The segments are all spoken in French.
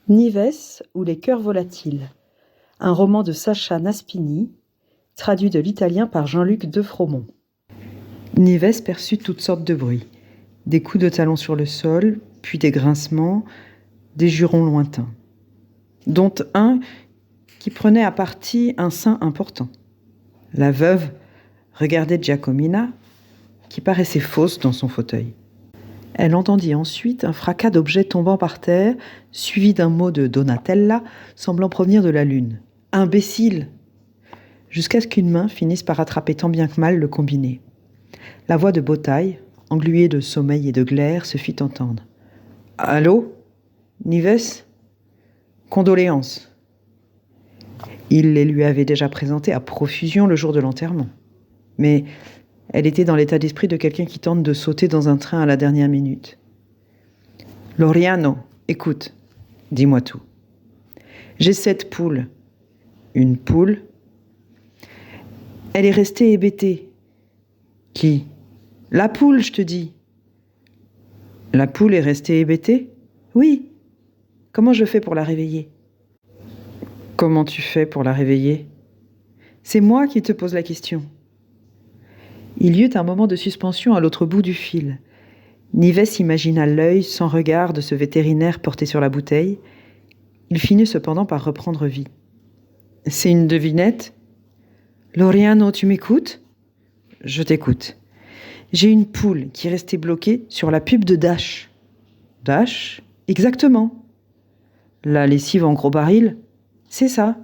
Nives ou les cœurs volatiles, un roman de Sacha Naspini, traduit de l'italien par Jean-Luc Defromont. Nives perçut toutes sortes de bruits, des coups de talon sur le sol, puis des grincements, des jurons lointains, dont un qui prenait à partie un sein important. La veuve regardait Giacomina, qui paraissait fausse dans son fauteuil. Elle entendit ensuite un fracas d'objets tombant par terre, suivi d'un mot de Donatella semblant provenir de la lune. « Imbécile !» Jusqu'à ce qu'une main finisse par attraper tant bien que mal le combiné. La voix de Botaille, engluée de sommeil et de glaire, se fit entendre. « Allô ? Nives ? Condoléances. » Il les lui avait déjà présentées à profusion le jour de l'enterrement. Mais elle était dans l'état d'esprit de quelqu'un qui tente de sauter dans un train à la dernière minute. « Loriano, écoute, dis-moi tout. J'ai 7 poules. Une poule. Elle est restée hébétée. » « Qui ? La poule, je te dis. »« La poule est restée hébétée ? » ?»« Oui. Comment je fais pour la réveiller ? » ?»« Comment tu fais pour la réveiller ? » ?»« C'est moi qui te pose la question. » Il y eut un moment de suspension à l'autre bout du fil. Nives imagina l'œil sans regard de ce vétérinaire porté sur la bouteille. Il finit cependant par reprendre vie. « C'est une devinette ? Loriano, tu m'écoutes ? » « Je t'écoute. J'ai une poule qui est restée bloquée sur la pub de Dash. »« Dash ? Exactement. La lessive en gros baril ? C'est ça.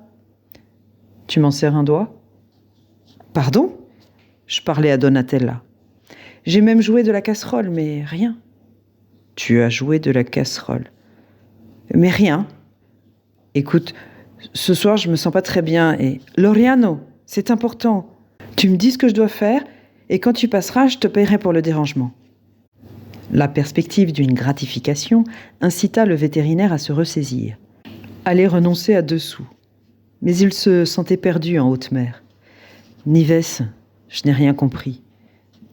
Tu m'en serres un doigt ? Pardon ? Je parlais à Donatella. J'ai même joué de la casserole, mais rien. Tu as joué de la casserole. Mais rien. Écoute, ce soir je me sens pas très bien et... Loriano, c'est important. Tu me dis ce que je dois faire et quand tu passeras, je te paierai pour le dérangement. La perspective d'une gratification incita le vétérinaire à se ressaisir. Allait renoncer à 2 sous. Mais il se sentait perdu en haute mer. Nives, je n'ai rien compris.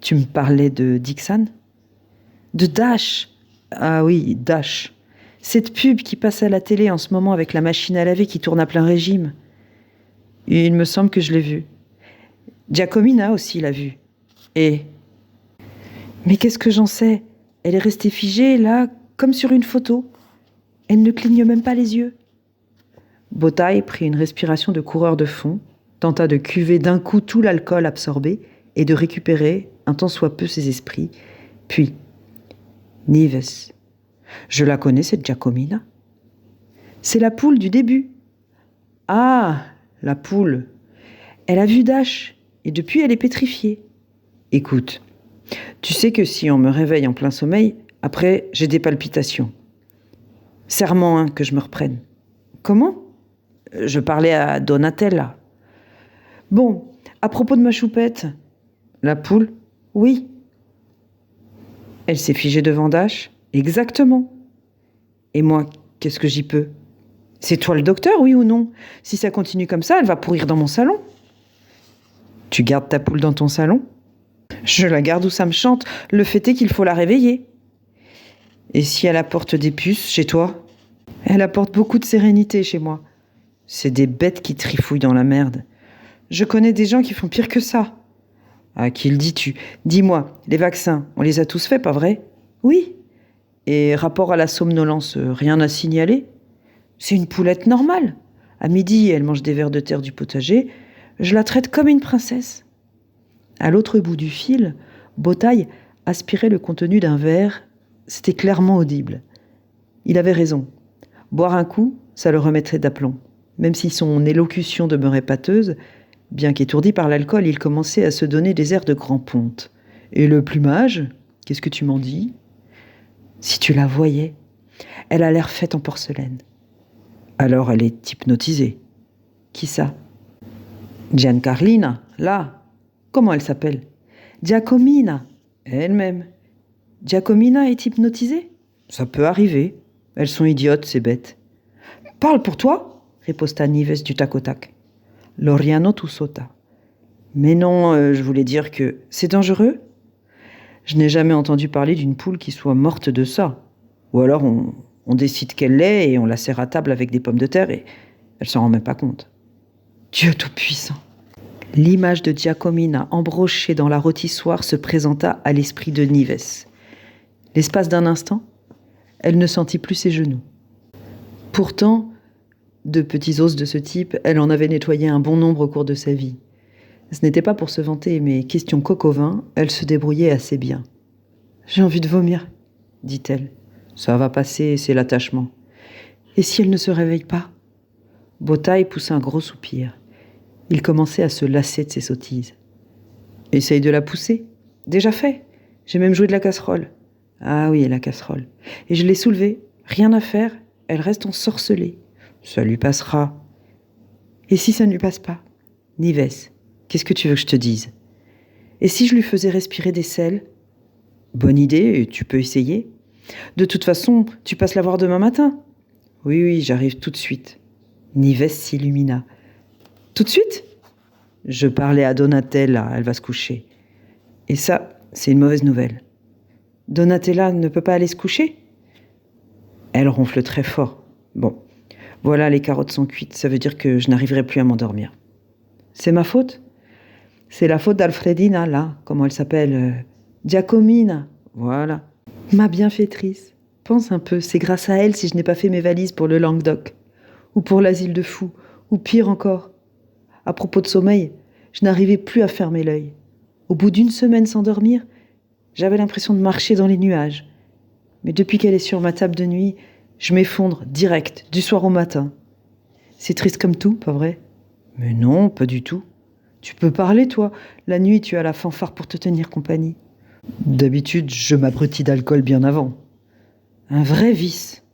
Tu me parlais de Dixon ? De Dash. Ah oui, Dash. Cette pub qui passe à la télé en ce moment avec la machine à laver qui tourne à plein régime. Et il me semble que je l'ai vue. Giacomina aussi l'a vue. Et... Mais qu'est-ce que j'en sais ? Elle est restée figée, là, comme sur une photo. Elle ne cligne même pas les yeux. Botaille prit une respiration de coureur de fond, tenta de cuver d'un coup tout l'alcool absorbé et de récupérer, un tant soit peu, ses esprits. Puis, Nives, je la connais, cette Giacomina. C'est la poule du début. Ah, la poule. Elle a vu Dash, et depuis elle est pétrifiée. Écoute, tu sais que si on me réveille en plein sommeil, après j'ai des palpitations. Serre-moi un que je me reprenne. Comment ? Je parlais à Donatella. Bon, à propos de ma choupette. La poule ? Oui. Elle s'est figée devant Dash ? Exactement. Et moi, qu'est-ce que j'y peux ? C'est toi le docteur, oui ou non ? Si ça continue comme ça, elle va pourrir dans mon salon. Tu gardes ta poule dans ton salon ? Je la garde où ça me chante. Le fait est qu'il faut la réveiller. Et si elle apporte des puces chez toi ? Elle apporte beaucoup de sérénité chez moi. C'est des bêtes qui trifouillent dans la merde. Je connais des gens qui font pire que ça. À qui le dis-tu ? Dis-moi, les vaccins, on les a tous faits, pas vrai ? Oui. Et rapport à la somnolence, rien à signaler ? C'est une poulette normale. À midi, elle mange des vers de terre du potager. Je la traite comme une princesse. À l'autre bout du fil, Botaille aspirait le contenu d'un verre. C'était clairement audible. Il avait raison. Boire un coup, ça le remettrait d'aplomb. Même si son élocution demeurait pâteuse, bien qu'étourdi par l'alcool, il commençait à se donner des airs de grand ponte. Et le plumage ? Qu'est-ce que tu m'en dis ? Si tu la voyais, elle a l'air faite en porcelaine. Alors elle est hypnotisée. Qui ça ? Giancarlina, là. Comment elle s'appelle ? Giacomina, elle-même. Giacomina est hypnotisée ? Ça peut arriver. Elles sont idiotes, ces bêtes. Parle pour toi, riposta Nives du tac au tac. Loriano toussota. Mais non, je voulais dire que c'est dangereux. Je n'ai jamais entendu parler d'une poule qui soit morte de ça. Ou alors on décide qu'elle l'est et on la sert à table avec des pommes de terre et elle s'en rend même pas compte. Dieu Tout-Puissant. L'image de Giacomina embrochée dans la rôtissoire se présenta à l'esprit de Nives. L'espace d'un instant, elle ne sentit plus ses genoux. Pourtant, de petits os de ce type, elle en avait nettoyé un bon nombre au cours de sa vie. Ce n'était pas pour se vanter, mais question coq au vin, elle se débrouillait assez bien. « J'ai envie de vomir, dit-elle. Ça va passer, c'est l'attachement. Et si elle ne se réveille pas ?» Botaï poussa un gros soupir. Il commençait à se lasser de ses sottises. « Essaye de la pousser. Déjà fait. J'ai même joué de la casserole. » Ah oui, la casserole. Et je l'ai soulevée. Rien à faire. Elle reste ensorcelée. Ça lui passera. Et si ça ne lui passe pas ? Nives, qu'est-ce que tu veux que je te dise ? Et si je lui faisais respirer des sels ? Bonne idée, tu peux essayer. De toute façon, tu passes la voir demain matin. Oui, j'arrive tout de suite. Nives s'illumina. Tout de suite ? Je parlais à Donatella, elle va se coucher. Et ça, c'est une mauvaise nouvelle. Donatella ne peut pas aller se coucher ? Elle ronfle très fort. Bon, voilà, les carottes sont cuites, ça veut dire que je n'arriverai plus à m'endormir. C'est ma faute ? C'est la faute d'Alfredina, là, comment elle s'appelle Giacomina, voilà. Ma bienfaitrice. Pense un peu, c'est grâce à elle si je n'ai pas fait mes valises pour le Languedoc, ou pour l'asile de fous, ou pire encore. À propos de sommeil, je n'arrivais plus à fermer l'œil. Au bout d'une semaine sans dormir, j'avais l'impression de marcher dans les nuages. Mais depuis qu'elle est sur ma table de nuit, je m'effondre direct, du soir au matin. C'est triste comme tout, pas vrai ? Mais non, pas du tout. Tu peux parler, toi. La nuit, tu as la fanfare pour te tenir compagnie. D'habitude, je m'abrutis d'alcool bien avant. Un vrai vice.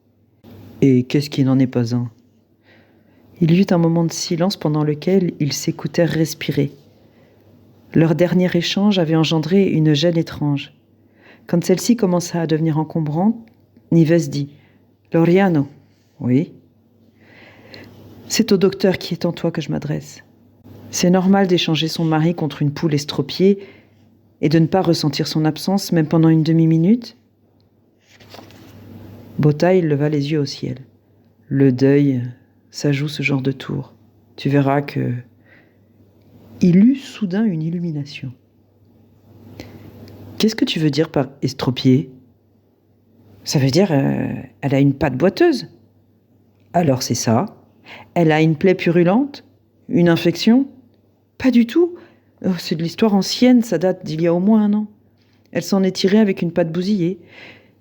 Et qu'est-ce qui n'en est pas un ? Il y eut un moment de silence pendant lequel ils s'écoutèrent respirer. Leur dernier échange avait engendré une gêne étrange. Quand celle-ci commença à devenir encombrante, Nives dit « Loriano ?»« Oui ?»« C'est au docteur qui est en toi que je m'adresse. C'est normal d'échanger son mari contre une poule estropiée et de ne pas ressentir son absence, même pendant une demi-minute ?» Botaï leva les yeux au ciel. Le deuil, ça joue ce genre de tour. Tu verras que... Il eut soudain une illumination. Qu'est-ce que tu veux dire par estropié ? Ça veut dire, elle a une patte boiteuse. Alors c'est ça. Elle a une plaie purulente ? Une infection ? Pas du tout. Oh, c'est de l'histoire ancienne, ça date d'il y a au moins 1 an. Elle s'en est tirée avec une patte bousillée.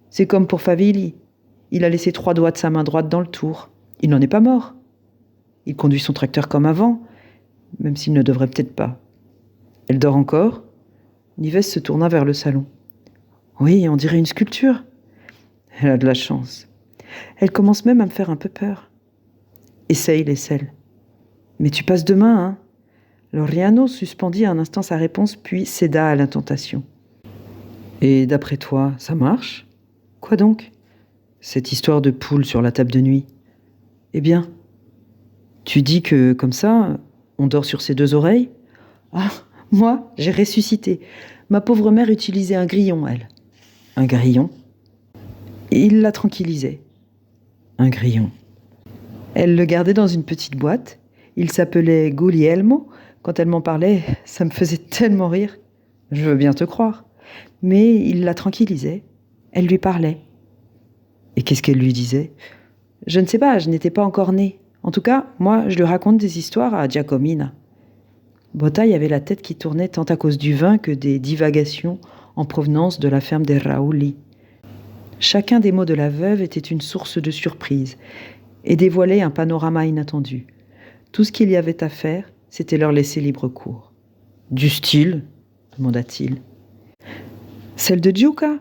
C'est comme pour Favilli. Il a laissé 3 doigts de sa main droite dans le tour. Il n'en est pas mort. Il conduit son tracteur comme avant, même s'il ne devrait peut-être pas. Elle dort encore ? Nives se tourna vers le salon. Oui, on dirait une sculpture. Elle a de la chance. Elle commence même à me faire un peu peur. Essaye les sels. Mais tu passes demain, hein ? Loriano suspendit un instant sa réponse, puis céda à l'intentation. Et d'après toi, ça marche ? Quoi donc ? Cette histoire de poule sur la table de nuit. Eh bien, tu dis que, comme ça, on dort sur ses 2 oreilles ? Ah, moi, j'ai ressuscité. Ma pauvre mère utilisait un grillon, elle. Un grillon ? Il la tranquillisait. Un grillon. Elle le gardait dans une petite boîte. Il s'appelait Guglielmo. Quand elle m'en parlait, ça me faisait tellement rire. Je veux bien te croire. Mais il la tranquillisait. Elle lui parlait. Et qu'est-ce qu'elle lui disait ? Je ne sais pas, je n'étais pas encore née. En tout cas, moi, je lui raconte des histoires à Giacomina. Botaï avait la tête qui tournait tant à cause du vin que des divagations en provenance de la ferme des Raouli. Chacun des mots de la veuve était une source de surprise et dévoilait un panorama inattendu. Tout ce qu'il y avait à faire, c'était leur laisser libre cours. « Du style ?» demanda-t-il. « Celle de Giuca.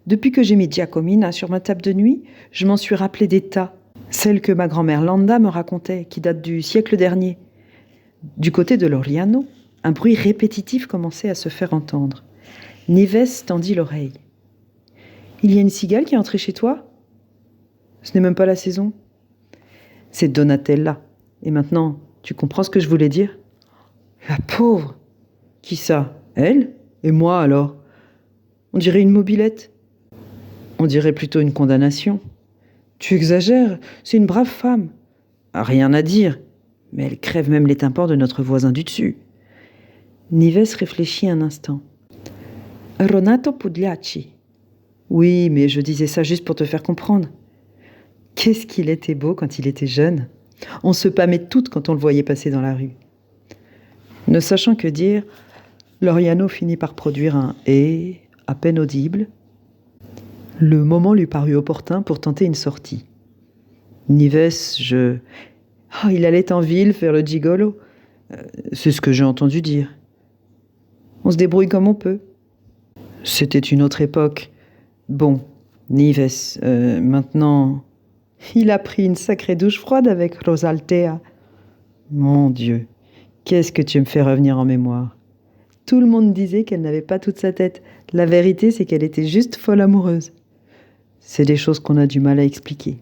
Depuis que j'ai mis Giacomina sur ma table de nuit, je m'en suis rappelé des tas. Celle que ma grand-mère Landa me racontait, qui date du siècle dernier. » Du côté de Loriano, un bruit répétitif commençait à se faire entendre. Nives tendit l'oreille. « Il y a une cigale qui est entrée chez toi ? Ce n'est même pas la saison. » C'est Donatella. Et maintenant, tu comprends ce que je voulais dire ? La pauvre ! Qui ça? Elle? Et moi alors? On dirait une mobilette. On dirait plutôt une condamnation. Tu exagères, c'est une brave femme. Rien à dire, mais elle crève même les tympans de notre voisin du dessus. Nives réfléchit un instant. Renato Pugliacci. Oui, mais je disais ça juste pour te faire comprendre. Qu'est-ce qu'il était beau quand il était jeune. On se pâmait toutes quand on le voyait passer dans la rue. Ne sachant que dire, Loriano finit par produire un « et » à peine audible. Le moment lui parut opportun pour tenter une sortie. Nives, il allait en ville faire le gigolo. C'est ce que j'ai entendu dire. On se débrouille comme on peut. C'était une autre époque. Bon, Nives, maintenant... Il a pris une sacrée douche froide avec Rosaltea. Mon Dieu, qu'est-ce que tu me fais revenir en mémoire. Tout le monde disait qu'elle n'avait pas toute sa tête. La vérité, c'est qu'elle était juste folle amoureuse. C'est des choses qu'on a du mal à expliquer.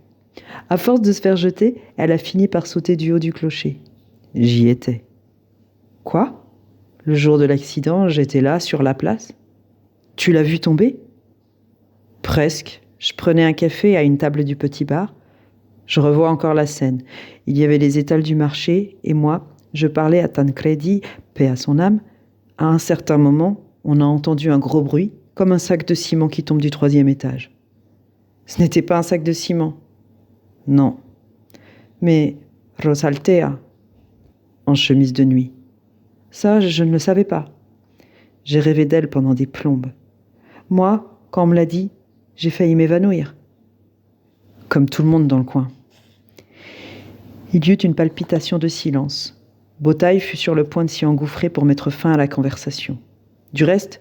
À force de se faire jeter, elle a fini par sauter du haut du clocher. J'y étais. Quoi? Le jour de l'accident, j'étais là, sur la place. Tu l'as vue tomber? Presque. Je prenais un café à une table du petit bar. Je revois encore la scène. Il y avait les étals du marché et moi, je parlais à Tancredi, paix à son âme. À un certain moment, on a entendu un gros bruit, comme un sac de ciment qui tombe du 3e étage. Ce n'était pas un sac de ciment. Non. Mais Rosaltea, en chemise de nuit. Ça, je ne le savais pas. J'ai rêvé d'elle pendant des plombes. Moi, quand on me l'a dit, j'ai failli m'évanouir. Comme tout le monde dans le coin. Il y eut une palpitation de silence. Botaille fut sur le point de s'y engouffrer pour mettre fin à la conversation. Du reste,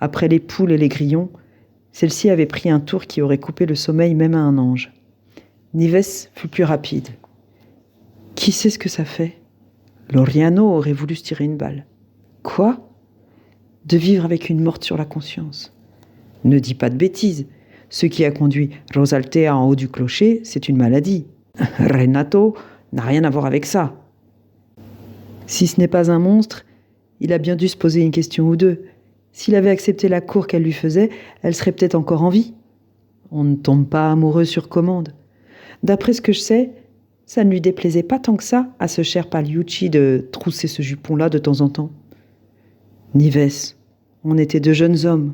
après les poules et les grillons, celle-ci avait pris un tour qui aurait coupé le sommeil même à un ange. Nives fut plus rapide. Qui sait ce que ça fait? Loriano aurait voulu se tirer une balle. Quoi? De vivre avec une morte sur la conscience. Ne dis pas de bêtises. Ce qui a conduit Rosaltea en haut du clocher, c'est une maladie. Renato n'a rien à voir avec ça. Si ce n'est pas un monstre, il a bien dû se poser une question ou deux. S'il avait accepté la cour qu'elle lui faisait, elle serait peut-être encore en vie. On ne tombe pas amoureux sur commande. D'après ce que je sais, ça ne lui déplaisait pas tant que ça à ce cher Pagliucci de trousser ce jupon-là de temps en temps. Nives, on était deux jeunes hommes,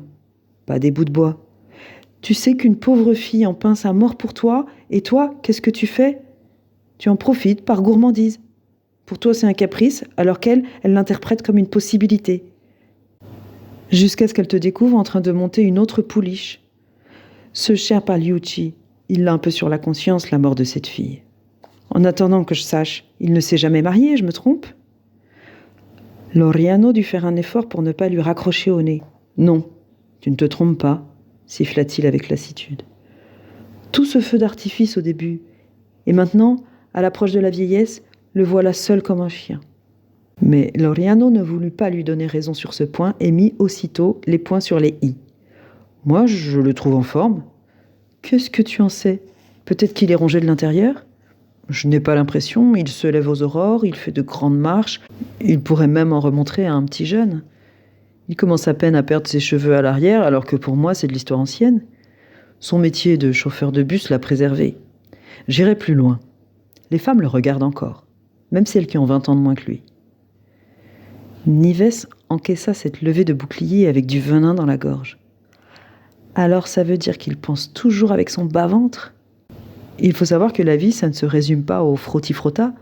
pas des bouts de bois. Tu sais qu'une pauvre fille en pince à mort pour toi, et toi, qu'est-ce que tu fais? Tu en profites par gourmandise. Pour toi, c'est un caprice, alors qu'elle, elle l'interprète comme une possibilité. Jusqu'à ce qu'elle te découvre en train de monter une autre pouliche. Ce cher Pagliucci, il l'a un peu sur la conscience, la mort de cette fille. En attendant que je sache, il ne s'est jamais marié, je me trompe? Loriano dut faire un effort pour ne pas lui raccrocher au nez. Non, tu ne te trompes pas, siffla-t-il avec lassitude. Tout ce feu d'artifice au début, et maintenant, à l'approche de la vieillesse, le voilà seul comme un chien. Mais Loriano ne voulut pas lui donner raison sur ce point et mit aussitôt les points sur les i. Moi, je le trouve en forme. Qu'est-ce que tu en sais? Peut-être qu'il est rongé de l'intérieur? Je n'ai pas l'impression, il se lève aux aurores, il fait de grandes marches, il pourrait même en remontrer à un petit jeune. Il commence à peine à perdre ses cheveux à l'arrière, alors que pour moi, c'est de l'histoire ancienne. Son métier de chauffeur de bus l'a préservé. J'irai plus loin. Les femmes le regardent encore, même celles qui ont 20 ans de moins que lui. Nives encaissa cette levée de bouclier avec du venin dans la gorge. Alors ça veut dire qu'il pense toujours avec son bas-ventre? Il faut savoir que la vie, ça ne se résume pas au frotti-frotta.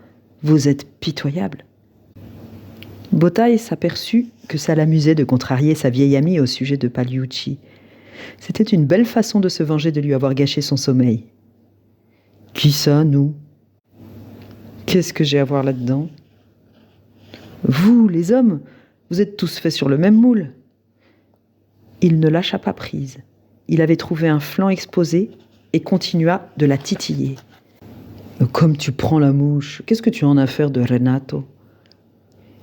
Vous êtes pitoyable. Botaille s'aperçut que ça l'amusait de contrarier sa vieille amie au sujet de Pagliucci. C'était une belle façon de se venger de lui avoir gâché son sommeil. Qui ça, nous? Qu'est-ce que j'ai à voir là-dedans? Vous, les hommes, vous êtes tous faits sur le même moule. Il ne lâcha pas prise. Il avait trouvé un flanc exposé et continua de la titiller. Comme tu prends la mouche, qu'est-ce que tu en as à faire de Renato?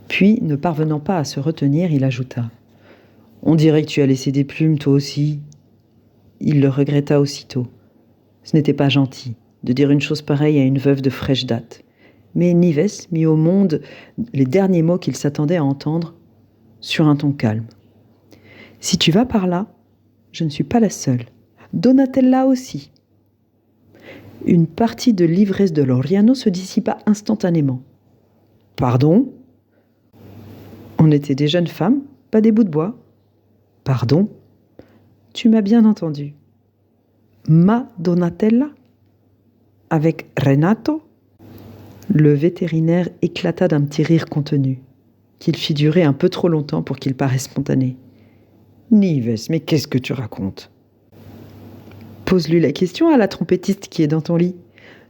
Puis, ne parvenant pas à se retenir, il ajouta. On dirait que tu as laissé des plumes, toi aussi. Il le regretta aussitôt. Ce n'était pas gentil de dire une chose pareille à une veuve de fraîche date. Mais Nives mit au monde les derniers mots qu'il s'attendait à entendre. sur un ton calme. Si tu vas par là, je ne suis pas la seule. Donatella aussi. Une partie de l'ivresse de Loriano se dissipa instantanément. Pardon ? On était des jeunes femmes, pas des bouts de bois. Pardon ? Tu m'as bien entendu. Ma Donatella ? Avec Renato ? Le vétérinaire éclata d'un petit rire contenu, qu'il fit durer un peu trop longtemps pour qu'il paraisse spontané. Nives, mais qu'est-ce que tu racontes ? Pose-lui la question à la trompettiste qui est dans ton lit.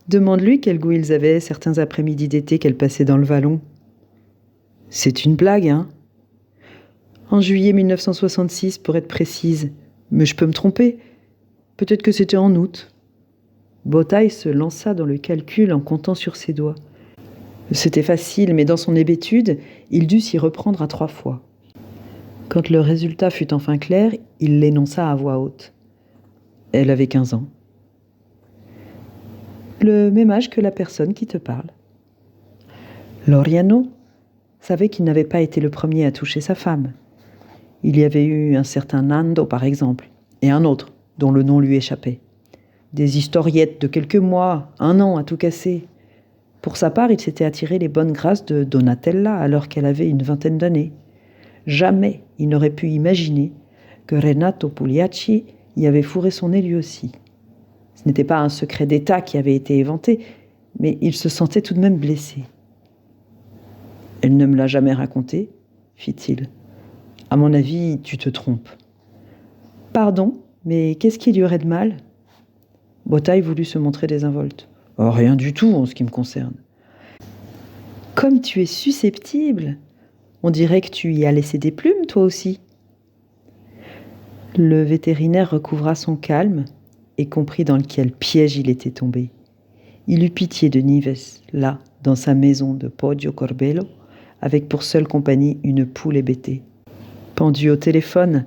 Demande-lui quel goût ils avaient certains après-midi d'été qu'elle passait dans le vallon. C'est une blague, hein ? En juillet 1966, pour être précise. Mais je peux me tromper. Peut-être que c'était en août. Bothaï se lança dans le calcul en comptant sur ses doigts. C'était facile, mais dans son hébétude, il dut s'y reprendre à 3 fois. Quand le résultat fut enfin clair, il l'énonça à voix haute. Elle avait 15 ans. Le même âge que la personne qui te parle. Loriano savait qu'il n'avait pas été le premier à toucher sa femme. Il y avait eu un certain Nando, par exemple, et un autre, dont le nom lui échappait. Des historiettes de quelques mois, 1 an à tout casser. Pour sa part, il s'était attiré les bonnes grâces de Donatella alors qu'elle avait une 20aine d'années. Jamais il n'aurait pu imaginer que Renato Pugliacci y avait fourré son nez lui aussi. Ce n'était pas un secret d'État qui avait été éventé, mais il se sentait tout de même blessé. « Elle ne me l'a jamais raconté, fit-il. À mon avis, tu te trompes. Pardon, mais qu'est-ce qu'il y aurait de mal ? Bothaï voulut se montrer désinvolte. Oh, rien du tout en ce qui me concerne. Comme tu es susceptible, on dirait que tu y as laissé des plumes, toi aussi. Le vétérinaire recouvra son calme et comprit dans quel piège il était tombé. Il eut pitié de Nives, là, dans sa maison de Poggio Corbello, avec pour seule compagnie une poule hébétée. Pendue au téléphone,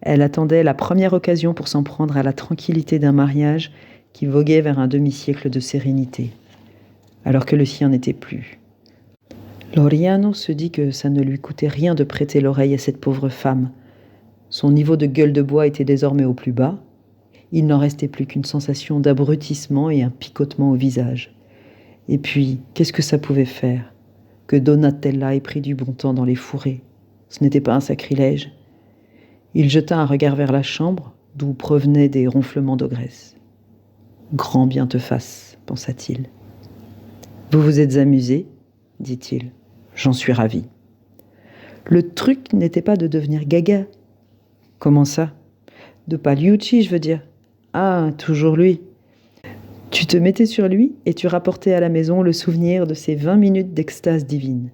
elle attendait la première occasion pour s'en prendre à la tranquillité d'un mariage qui voguait vers un demi-siècle de sérénité, alors que le sien n'était plus. Loriano se dit que ça ne lui coûtait rien de prêter l'oreille à cette pauvre femme. Son niveau de gueule de bois était désormais au plus bas. Il n'en restait plus qu'une sensation d'abrutissement et un picotement au visage. Et puis, qu'est-ce que ça pouvait faire ? Que Donatella ait pris du bon temps dans les fourrés. Ce n'était pas un sacrilège. Il jeta un regard vers la chambre, d'où provenaient des ronflements d'ogresse. « Grand bien te fasse, pensa-t-il. « Vous vous êtes amusé, dit-il. J'en suis ravi. Le truc n'était pas de devenir gaga. Comment ça ? De Pagliucci, je veux dire. Ah, toujours lui. Tu te mettais sur lui et tu rapportais à la maison le souvenir de ces 20 minutes d'extase divine.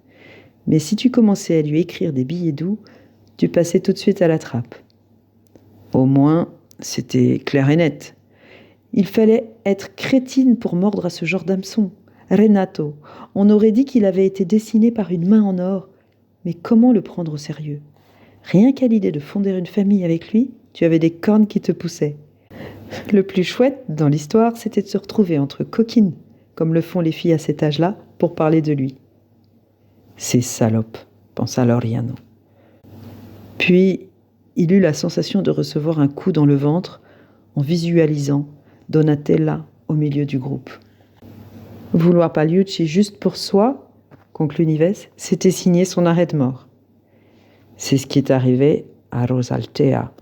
Mais si tu commençais à lui écrire des billets doux, tu passais tout de suite à la trappe. Au moins, c'était clair et net. Il fallait être crétine pour mordre à ce genre d'hameçon. Renato, on aurait dit qu'il avait été dessiné par une main en or. Mais comment le prendre au sérieux ? Rien qu'à l'idée de fonder une famille avec lui, tu avais des cornes qui te poussaient. Le plus chouette dans l'histoire, c'était de se retrouver entre coquines, comme le font les filles à cet âge-là, pour parler de lui. Ces salopes, pensa Loriano. Puis, il eut la sensation de recevoir un coup dans le ventre en visualisant Donatella au milieu du groupe. Vouloir Pagliucci juste pour soi, conclut Nives, c'était signer son arrêt de mort. C'est ce qui est arrivé à Rosaltea,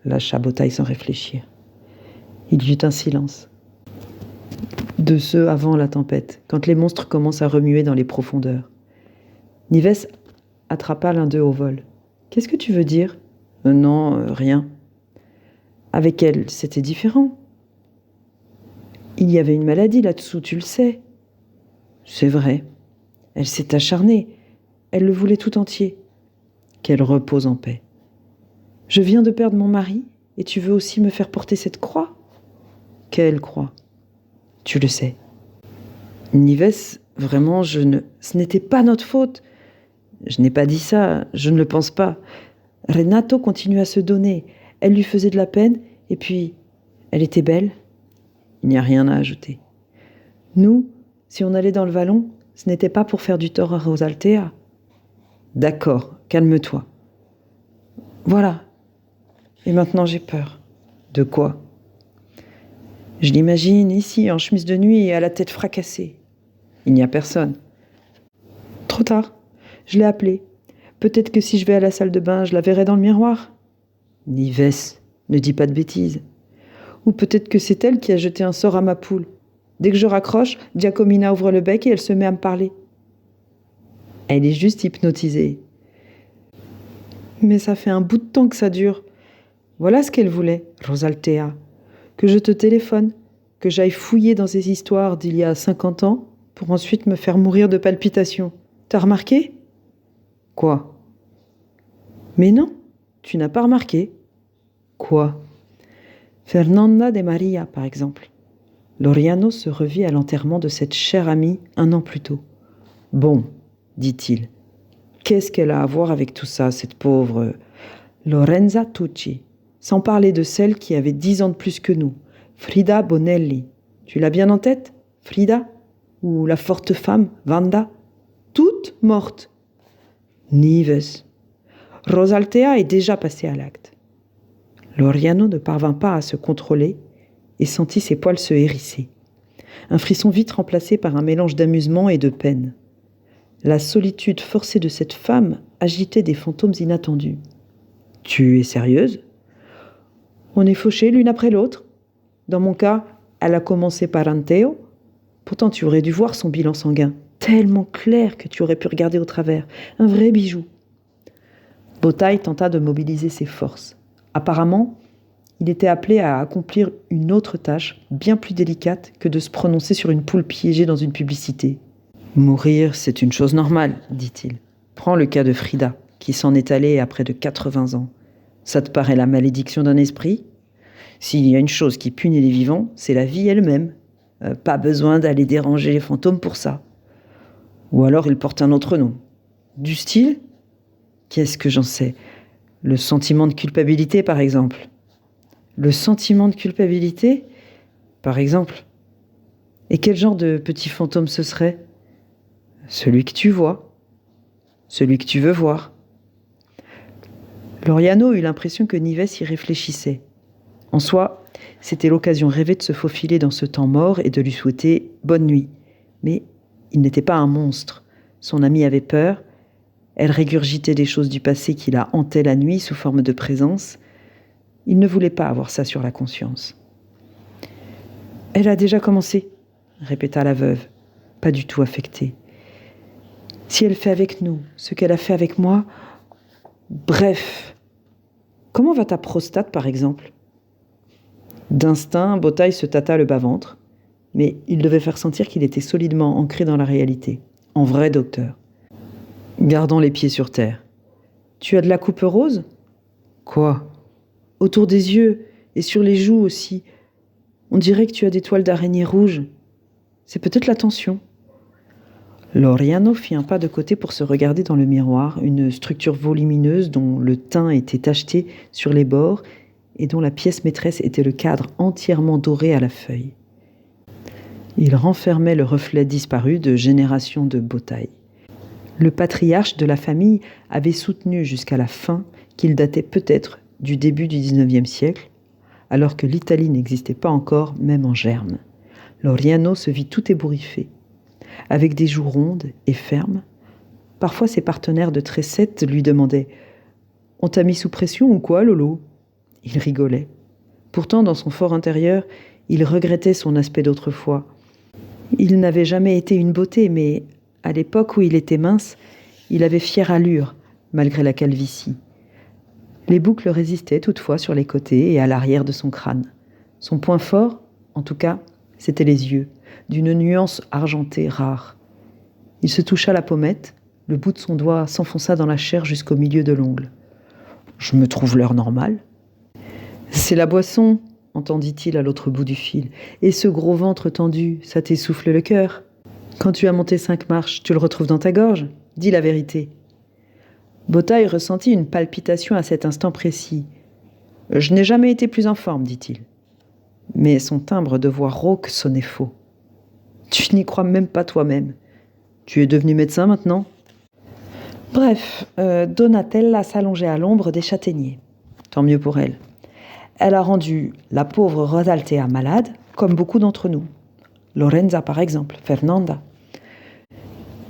lâcha Bothaï sans réfléchir. Il y eut un silence. De ceux avant la tempête, quand les monstres commencent à remuer dans les profondeurs. Nives attrapa l'un d'eux au vol. « Qu'est-ce que tu veux dire ?»« Non, rien. » Avec elle, c'était différent. Il y avait une maladie là-dessous, tu le sais. C'est vrai. Elle s'est acharnée. Elle le voulait tout entier. Qu'elle repose en paix. Je viens de perdre mon mari et tu veux aussi me faire porter cette croix ? Quelle croix ? Tu le sais. Nives, vraiment, ce n'était pas notre faute. Je n'ai pas dit ça, je ne le pense pas. Renato continuait à se donner. Elle lui faisait de la peine et puis, elle était belle. Il n'y a rien à ajouter. Nous, si on allait dans le vallon, ce n'était pas pour faire du tort à Rosaltea. D'accord, calme-toi. Voilà. Et maintenant j'ai peur. De quoi? Je l'imagine ici, en chemise de nuit et à la tête fracassée. Il n'y a personne. Trop tard. Je l'ai appelée. Peut-être que si je vais à la salle de bain, je la verrai dans le miroir. Nives, ne dis pas de bêtises. Ou peut-être que c'est elle qui a jeté un sort à ma poule. Dès que je raccroche, Giacomina ouvre le bec et elle se met à me parler. Elle est juste hypnotisée. Mais ça fait un bout de temps que ça dure. Voilà ce qu'elle voulait, Rosaltea. Que je te téléphone, que j'aille fouiller dans ces histoires d'il y a 50 ans pour ensuite me faire mourir de palpitations. T'as remarqué? Quoi? Mais non, tu n'as pas remarqué. Quoi? Fernanda de Maria, par exemple. Loriano se revit à l'enterrement de cette chère amie 1 an plus tôt. Bon, dit-il, qu'est-ce qu'elle a à voir avec tout ça, cette pauvre Lorenza Tucci, sans parler de celle qui avait 10 ans de plus que nous, Frida Bonelli. Tu l'as bien en tête, Frida? Ou la forte femme, Wanda? Toutes mortes. Nives. Rosaltea est déjà passée à l'acte. Loriano ne parvint pas à se contrôler et sentit ses poils se hérisser. Un frisson vite remplacé par un mélange d'amusement et de peine. La solitude forcée de cette femme agitait des fantômes inattendus. « Tu es sérieuse ? On est fauchés l'une après l'autre. Dans mon cas, elle a commencé par un Théo. Pourtant, tu aurais dû voir son bilan sanguin. Tellement clair que tu aurais pu regarder au travers. Un vrai bijou. » Botaille tenta de mobiliser ses forces. Apparemment, il était appelé à accomplir une autre tâche, bien plus délicate que de se prononcer sur une poule piégée dans une publicité. « Mourir, c'est une chose normale, dit-il. Prends le cas de Frida, qui s'en est allée à près de 80 ans. Ça te paraît la malédiction d'un esprit? S'il y a une chose qui punit les vivants, c'est la vie elle-même. Pas besoin d'aller déranger les fantômes pour ça. Ou alors ils portent un autre nom. Du style? Qu'est-ce que j'en sais? Le sentiment de culpabilité, par exemple. Le sentiment de culpabilité, par exemple. Et quel genre de petit fantôme ce serait? Celui que tu vois. Celui que tu veux voir. Loriano eut l'impression que Nives y réfléchissait. En soi, c'était l'occasion rêvée de se faufiler dans ce temps mort et de lui souhaiter bonne nuit. Mais il n'était pas un monstre. Son amie avait peur. Elle régurgitait des choses du passé qui la hantaient la nuit sous forme de présence. Il ne voulait pas avoir ça sur la conscience. « Elle a déjà commencé, » répéta la veuve, pas du tout affectée. « Si elle fait avec nous ce qu'elle a fait avec moi... Bref, comment va ta prostate, par exemple ?» D'instinct, Botaille se tâta le bas-ventre, mais il devait faire sentir qu'il était solidement ancré dans la réalité, en vrai docteur. Gardant les pieds sur terre. « Tu as de la coupe rose ?»« Quoi ?»« Autour des yeux et sur les joues aussi. On dirait que tu as des toiles d'araignée rouges. C'est peut-être la tension. » Loriano fit un pas de côté pour se regarder dans le miroir, une structure volumineuse dont le teint était tacheté sur les bords et dont la pièce maîtresse était le cadre entièrement doré à la feuille. Il renfermait le reflet disparu de générations de Botaille. Le patriarche de la famille avait soutenu jusqu'à la fin qu'il datait peut-être du début du XIXe siècle, alors que l'Italie n'existait pas encore, même en germe. Loriano se vit tout ébouriffé, avec des joues rondes et fermes. Parfois, ses partenaires de tressettes lui demandaient « On t'a mis sous pression ou quoi, Lolo ?» Il rigolait. Pourtant, dans son fort intérieur, il regrettait son aspect d'autrefois. Il n'avait jamais été une beauté, mais à l'époque où il était mince, il avait fière allure, malgré la calvitie. Les boucles résistaient toutefois sur les côtés et à l'arrière de son crâne. Son point fort, en tout cas, c'étaient les yeux, d'une nuance argentée rare. Il se toucha la pommette, le bout de son doigt s'enfonça dans la chair jusqu'au milieu de l'ongle. « Je me trouve l'heure normale. »« C'est la boisson, » entendit-il à l'autre bout du fil. « Et ce gros ventre tendu, ça t'essouffle le cœur. Quand tu as monté 5 marches, tu le retrouves dans ta gorge. Dis la vérité. » Botaille ressentit une palpitation à cet instant précis. « Je n'ai jamais été plus en forme, dit-il. » Mais son timbre de voix rauque sonnait faux. « Tu n'y crois même pas toi-même. Tu es devenu médecin maintenant ?»« Bref, Donatella s'allongeait à l'ombre des châtaigniers. Tant mieux pour elle. Elle a rendu la pauvre Rosaltea malade, comme beaucoup d'entre nous. Lorenza, par exemple, Fernanda.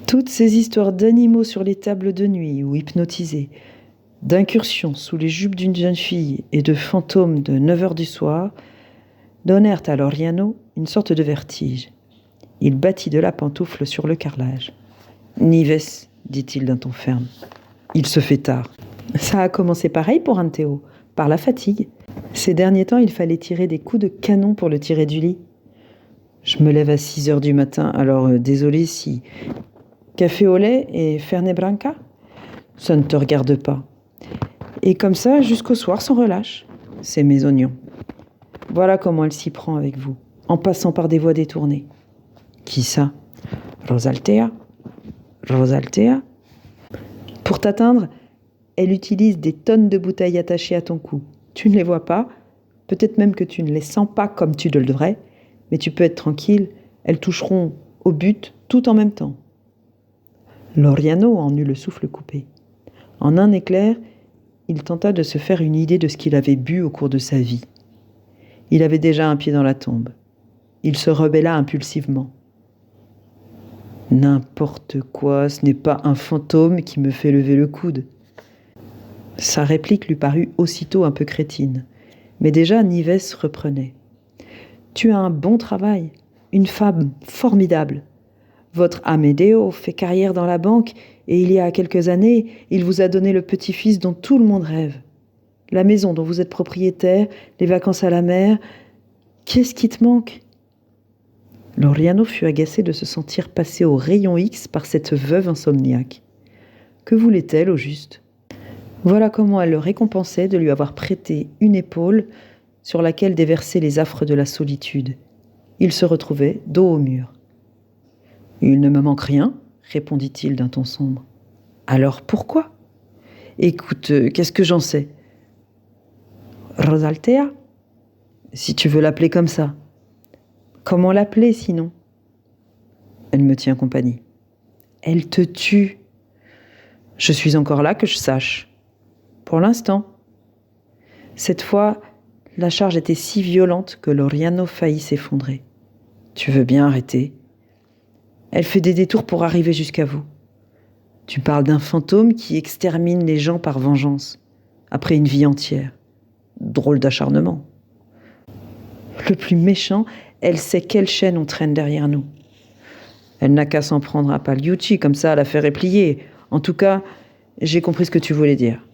Toutes ces histoires d'animaux sur les tables de nuit ou hypnotisés, d'incursions sous les jupes d'une jeune fille et de fantômes de 9 heures du soir donnèrent à Loriano une sorte de vertige. Il battit de la pantoufle sur le carrelage. « Nives, dit-il d'un ton ferme, il se fait tard. » Ça a commencé pareil pour Anteo, par la fatigue. Ces derniers temps, il fallait tirer des coups de canon pour le tirer du lit. Je me lève à 6 heures du matin, alors désolé si... Café au lait et Fernet Branca? Ça ne te regarde pas. Et comme ça, jusqu'au soir, sans relâche. C'est mes oignons. Voilà comment elle s'y prend avec vous, en passant par des voies détournées. Qui ça? Rosaltea? Rosaltea? Pour t'atteindre, elle utilise des tonnes de bouteilles attachées à ton cou. Tu ne les vois pas, peut-être même que tu ne les sens pas comme tu le devrais, mais tu peux être tranquille, elles toucheront au but tout en même temps. Loriano en eut le souffle coupé. En un éclair, il tenta de se faire une idée de ce qu'il avait bu au cours de sa vie. Il avait déjà un pied dans la tombe. Il se rebella impulsivement. N'importe quoi, ce n'est pas un fantôme qui me fait lever le coude. Sa réplique lui parut aussitôt un peu crétine, mais déjà Nives reprenait. Tu as un bon travail, une femme formidable. Votre Amedeo fait carrière dans la banque et il y a quelques années, il vous a donné le petit-fils dont tout le monde rêve. La maison dont vous êtes propriétaire, les vacances à la mer. Qu'est-ce qui te manque? Loriano fut agacé de se sentir passé au rayon X par cette veuve insomniaque. Que voulait-elle au juste? Voilà comment elle le récompensait de lui avoir prêté une épaule sur laquelle déverser les affres de la solitude. Il se retrouvait dos au mur. « Il ne me manque rien, répondit-il d'un ton sombre. « Alors pourquoi? Écoute, qu'est-ce que j'en sais? Rosaltea? Si tu veux l'appeler comme ça. Comment l'appeler sinon? Elle me tient compagnie. Elle te tue. Je suis encore là que je sache. Pour l'instant. Cette fois, la charge était si violente que Loriano faillit s'effondrer. Tu veux bien arrêter? Elle fait des détours pour arriver jusqu'à vous. Tu parles d'un fantôme qui extermine les gens par vengeance, après une vie entière. Drôle d'acharnement. Le plus méchant, elle sait quelle chaîne on traîne derrière nous. Elle n'a qu'à s'en prendre à Pagliucci, comme ça l'affaire est pliée. En tout cas, j'ai compris ce que tu voulais dire.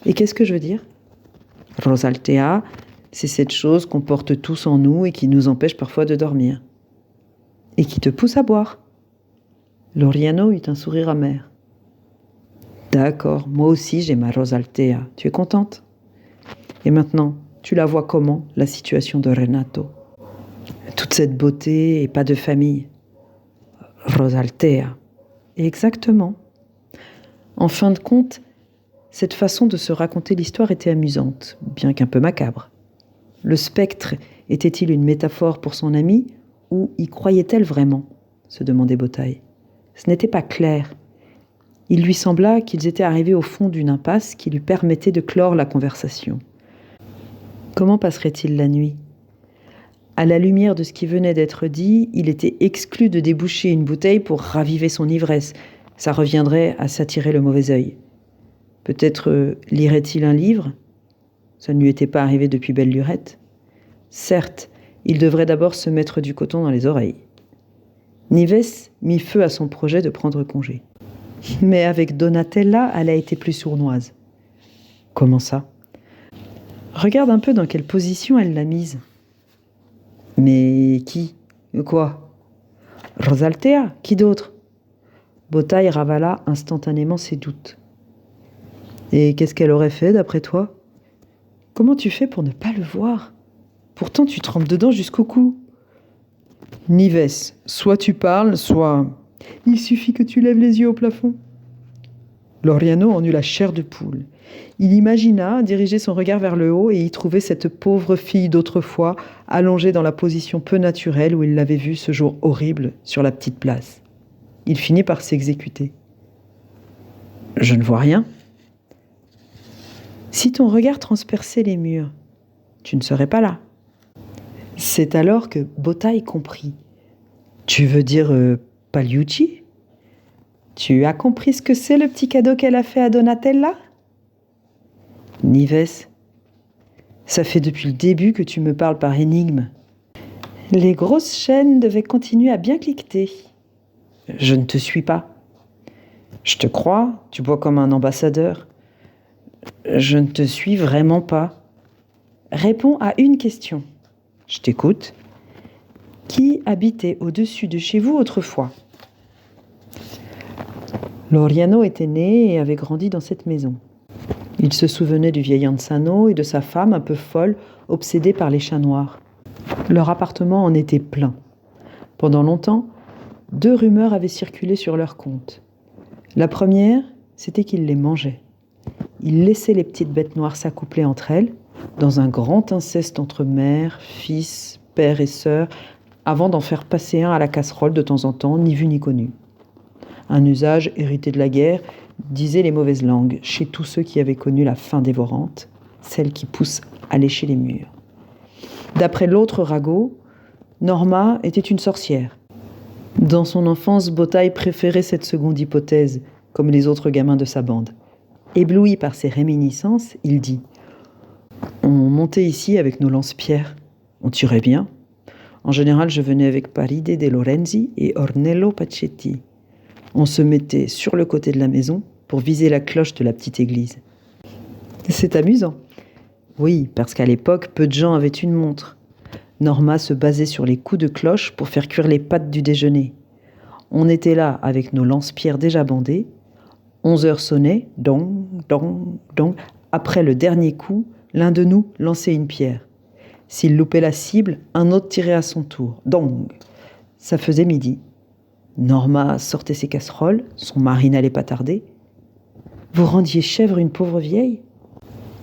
Et qu'est-ce que je veux dire? Rosaltea, c'est cette chose qu'on porte tous en nous et qui nous empêche parfois de dormir. Et qui te pousse à boire. Loriano eut un sourire amer. D'accord, moi aussi j'ai ma Rosaltea. Tu es contente? Et maintenant, tu la vois comment, la situation de Renato? Toute cette beauté et pas de famille. Rosaltea. Exactement. En fin de compte, cette façon de se raconter l'histoire était amusante, bien qu'un peu macabre. Le spectre était-il une métaphore pour son amie, ou y croyait-elle vraiment? Se demandait Bothaï. Ce n'était pas clair. Il lui sembla qu'ils étaient arrivés au fond d'une impasse qui lui permettait de clore la conversation. Comment passerait-il la nuit? À la lumière de ce qui venait d'être dit, il était exclu de déboucher une bouteille pour raviver son ivresse. Ça reviendrait à s'attirer le mauvais œil. Peut-être lirait-il un livre? Ça ne lui était pas arrivé depuis belle lurette. Certes, il devrait d'abord se mettre du coton dans les oreilles. Nives mit feu à son projet de prendre congé. Mais avec Donatella, elle a été plus sournoise. Comment ça? Regarde un peu dans quelle position elle l'a mise. Mais qui? Quoi? Rosaltea? Qui d'autre? Bothaï ravala instantanément ses doutes. Et qu'est-ce qu'elle aurait fait, d'après toi? Comment tu fais pour ne pas le voir? Pourtant, tu trempes dedans jusqu'au cou. Nives, soit tu parles, soit... Il suffit que tu lèves les yeux au plafond. Loriano en eut la chair de poule. Il imagina diriger son regard vers le haut et y trouver cette pauvre fille d'autrefois, allongée dans la position peu naturelle où il l'avait vue ce jour horrible sur la petite place. Il finit par s'exécuter. Je ne vois rien. Si ton regard transperçait les murs, tu ne serais pas là. C'est alors que Botai comprit. Tu veux dire Pagliucci ? Tu as compris ce que c'est le petit cadeau qu'elle a fait à Donatella ? Nives, ça fait depuis le début que tu me parles par énigme. Les grosses chaînes devaient continuer à bien cliqueter. Je ne te suis pas. Je te crois, tu bois comme un ambassadeur. Je ne te suis vraiment pas. Réponds à une question. Je t'écoute. Qui habitait au-dessus de chez vous autrefois ? Loriano était né et avait grandi dans cette maison. Il se souvenait du vieil Ansano et de sa femme un peu folle, obsédée par les chats noirs. Leur appartement en était plein. Pendant longtemps, 2 rumeurs avaient circulé sur leur compte. La première, c'était qu'ils les mangeaient. Ils laissaient les petites bêtes noires s'accoupler entre elles, dans un grand inceste entre mère, fils, père et sœur, avant d'en faire passer un à la casserole de temps en temps, ni vu ni connu. Un usage hérité de la guerre, disaient les mauvaises langues, chez tous ceux qui avaient connu la faim dévorante, celle qui pousse à lécher les murs. D'après l'autre ragot, Norma était une sorcière. Dans son enfance, Botai préférait cette seconde hypothèse, comme les autres gamins de sa bande. Ébloui par ses réminiscences, il dit « On montait ici avec nos lance-pierres. On tirait bien. En général, je venais avec Paride de Lorenzi et Ornello Pacetti. On se mettait sur le côté de la maison pour viser la cloche de la petite église. » C'est amusant. Oui, parce qu'à l'époque, peu de gens avaient une montre. Norma se basait sur les coups de cloche pour faire cuire les pâtes du déjeuner. On était là avec nos lance-pierres déjà bandées. 11 heures sonnaient, dong, dong, dong. Après le dernier coup, l'un de nous lançait une pierre. S'il loupait la cible, un autre tirait à son tour. Dong. Ça faisait midi. Norma sortait ses casseroles, son mari n'allait pas tarder. « Vous rendiez chèvre une pauvre vieille ?»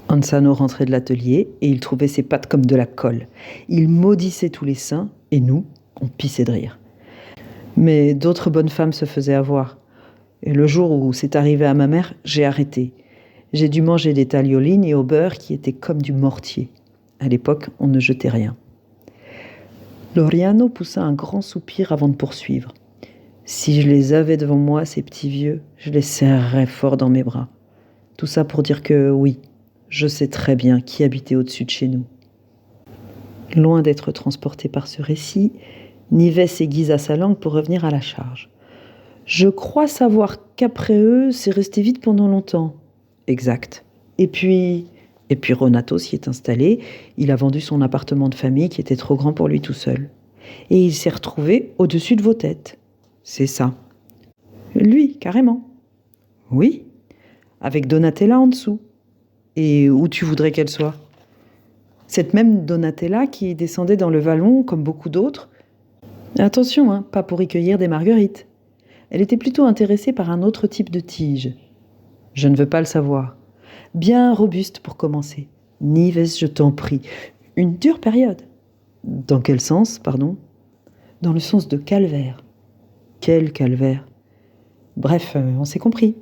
Ansano rentrait de l'atelier et il trouvait ses pattes comme de la colle. Il maudissait tous les saints et nous, on pissait de rire. Mais d'autres bonnes femmes se faisaient avoir. Et le jour où c'est arrivé à ma mère, j'ai arrêté. J'ai dû manger des tagliolini au beurre qui étaient comme du mortier. À l'époque, on ne jetait rien. Loriano poussa un grand soupir avant de poursuivre. Si je les avais devant moi, ces petits vieux, je les serrerais fort dans mes bras. Tout ça pour dire que oui, je sais très bien qui habitait au-dessus de chez nous. Loin d'être transporté par ce récit, Nives aiguisa sa langue pour revenir à la charge. Je crois savoir qu'après eux, c'est resté vide pendant longtemps. Exact. Et puis Renato s'y est installé. Il a vendu son appartement de famille qui était trop grand pour lui tout seul. Et il s'est retrouvé au-dessus de vos têtes. C'est ça. Lui, carrément. Oui, avec Donatella en dessous. Et où tu voudrais qu'elle soit ? Cette même Donatella qui descendait dans le vallon, comme beaucoup d'autres. Attention, pas pour y cueillir des marguerites. Elle était plutôt intéressée par un autre type de tige. Je ne veux pas le savoir. Bien robuste pour commencer. Nives, je t'en prie. Une dure période. Dans quel sens, pardon ? Dans le sens de calvaire. Quel calvaire ? Bref, on s'est compris.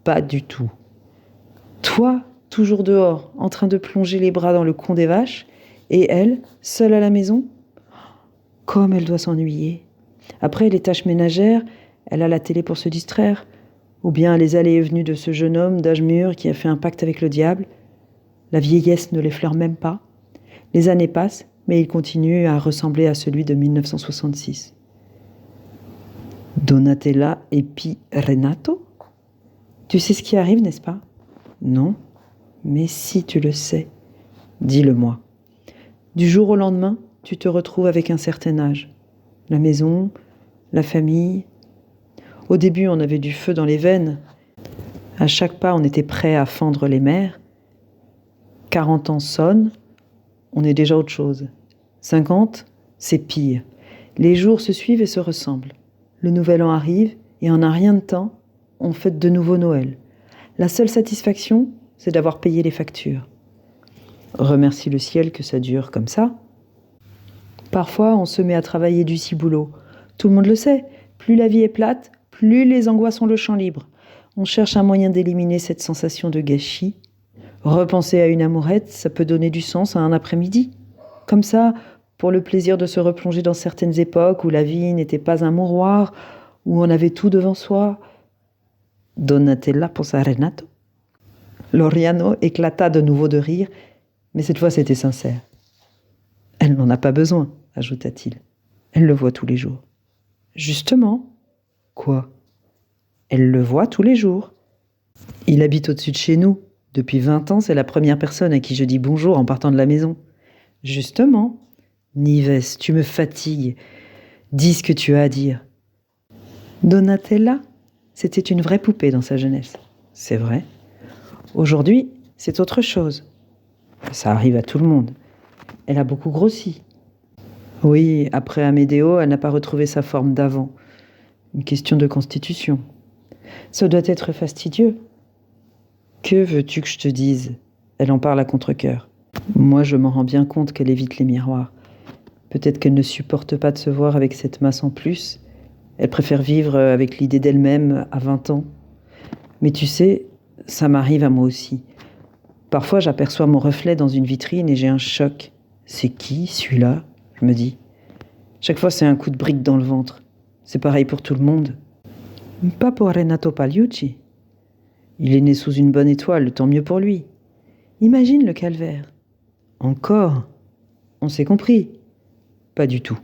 Pas du tout. Toi, toujours dehors, en train de plonger les bras dans le con des vaches, et elle, seule à la maison ? Comme elle doit s'ennuyer. Après les tâches ménagères, elle a la télé pour se distraire, ou bien les allées et venues de ce jeune homme d'âge mûr qui a fait un pacte avec le diable. La vieillesse ne l'effleure même pas. Les années passent, mais il continue à ressembler à celui de 1966. Donatella et puis Renato ? Tu sais ce qui arrive, n'est-ce pas ? Non, mais si tu le sais, dis-le-moi. Du jour au lendemain, tu te retrouves avec un certain âge. La maison, la famille. Au début, on avait du feu dans les veines. À chaque pas, on était prêt à fendre les mers. 40 ans sonnent, on est déjà autre chose. 50, c'est pire. Les jours se suivent et se ressemblent. Le nouvel an arrive et en un rien de temps, on fête de nouveau Noël. La seule satisfaction, c'est d'avoir payé les factures. Remercie le ciel que ça dure comme ça. Parfois, on se met à travailler du ciboulot. Tout le monde le sait, plus la vie est plate, plus les angoisses ont le champ libre. On cherche un moyen d'éliminer cette sensation de gâchis. Repenser à une amourette, ça peut donner du sens à un après-midi. Comme ça, pour le plaisir de se replonger dans certaines époques où la vie n'était pas un mouroir, où on avait tout devant soi. Donatella pensa à Renato. Loriano éclata de nouveau de rire, mais cette fois c'était sincère. Elle n'en a pas besoin, ajouta-t-il. Elle le voit tous les jours. Justement. Quoi? Elle le voit tous les jours. Il habite au-dessus de chez nous. Depuis 20 ans, c'est la première personne à qui je dis bonjour en partant de la maison. Justement. Nives, tu me fatigues. Dis ce que tu as à dire. Donatella, c'était une vraie poupée dans sa jeunesse. C'est vrai. Aujourd'hui, c'est autre chose. Ça arrive à tout le monde. Elle a beaucoup grossi. Oui, après Amédéo, elle n'a pas retrouvé sa forme d'avant. Une question de constitution. Ça doit être fastidieux. Que veux-tu que je te dise? Elle en parle à contre-cœur. Moi, je m'en rends bien compte qu'elle évite les miroirs. Peut-être qu'elle ne supporte pas de se voir avec cette masse en plus. Elle préfère vivre avec l'idée d'elle-même à 20 ans. Mais tu sais, ça m'arrive à moi aussi. Parfois, j'aperçois mon reflet dans une vitrine et j'ai un choc. C'est qui, celui-là? Je me dis. Chaque fois, c'est un coup de brique dans le ventre. C'est pareil pour tout le monde. Pas pour Renato Pagliucci. Il est né sous une bonne étoile, tant mieux pour lui. Imagine le calvaire. Encore? On s'est compris? Pas du tout.